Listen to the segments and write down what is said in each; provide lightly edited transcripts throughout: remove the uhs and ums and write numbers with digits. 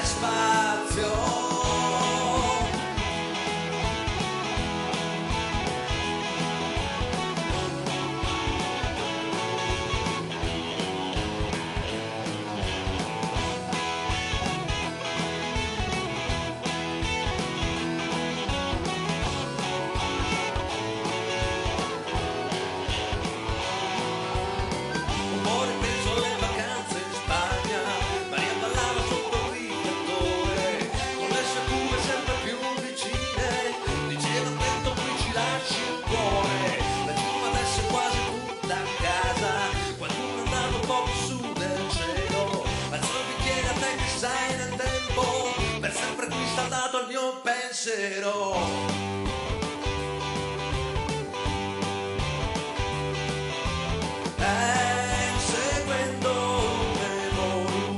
c'è spazio. Sai nel tempo, per sempre qui sta dato il mio pensiero. Seguendo un'evoluzione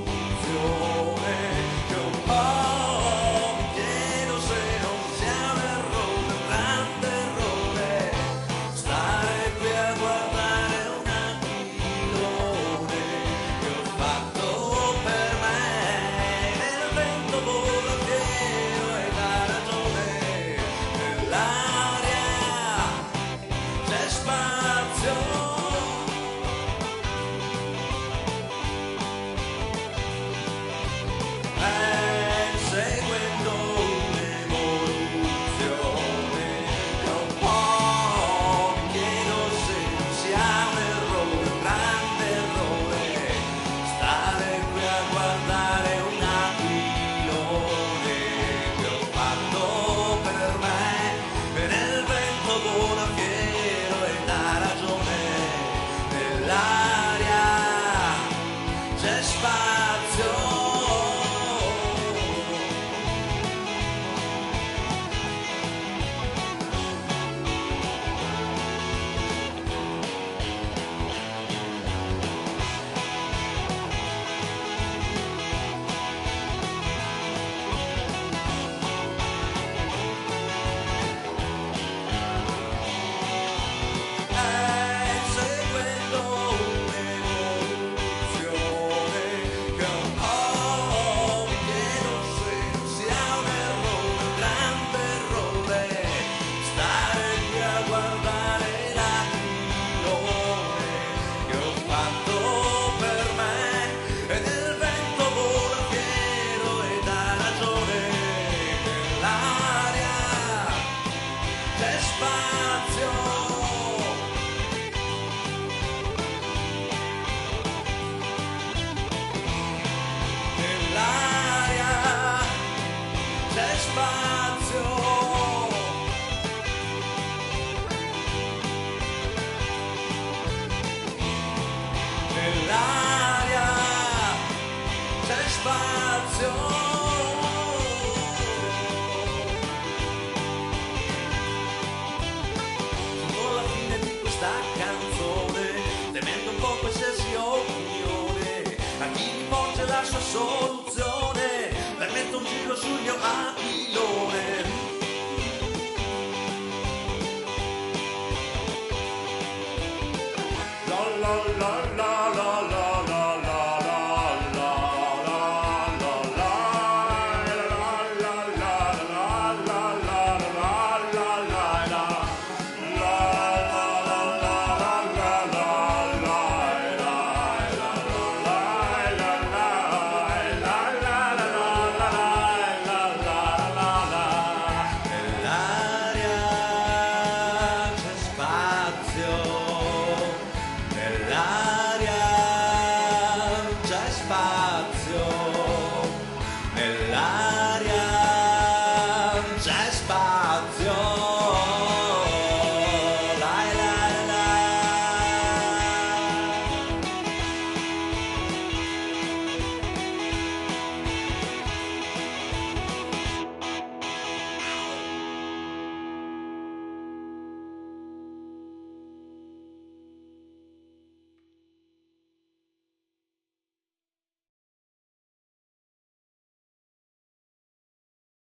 che un po' mi chiedo se non sia un errore, un grande errore, stare qui a guardare un aquilone che ho fatto per me. Nel vento vola fiero e dà ragione, nell'aria c'è spazio. Seguendo un'evoluzione che un po' mi chiedo se non sia un errore, un grande errore, stare qui a guardare un aquilone che ho fatto per me. E nel vento vola fiero e dà ragione, nell'aria c'è spazio. Seguendo un'evoluzione che un po' mi chiedo se non sia un errore, un grande errore, stare qui a guardare l'aquilone che ho fatto per me. E nel vento vola fiero e dà ragione, nell'aria c'è spazio. Nell'aria c'è spazio. Nell'aria c'è spazio. Con la fine di questa canzone, temendo un po' qualsiasi opinione, a chi porge la sua soluzione, permetto un giro sul mio aquilone. La la la la la la la la la la la la la nell'aria c'è spazio, nell'aria c'è spazio, nell'aria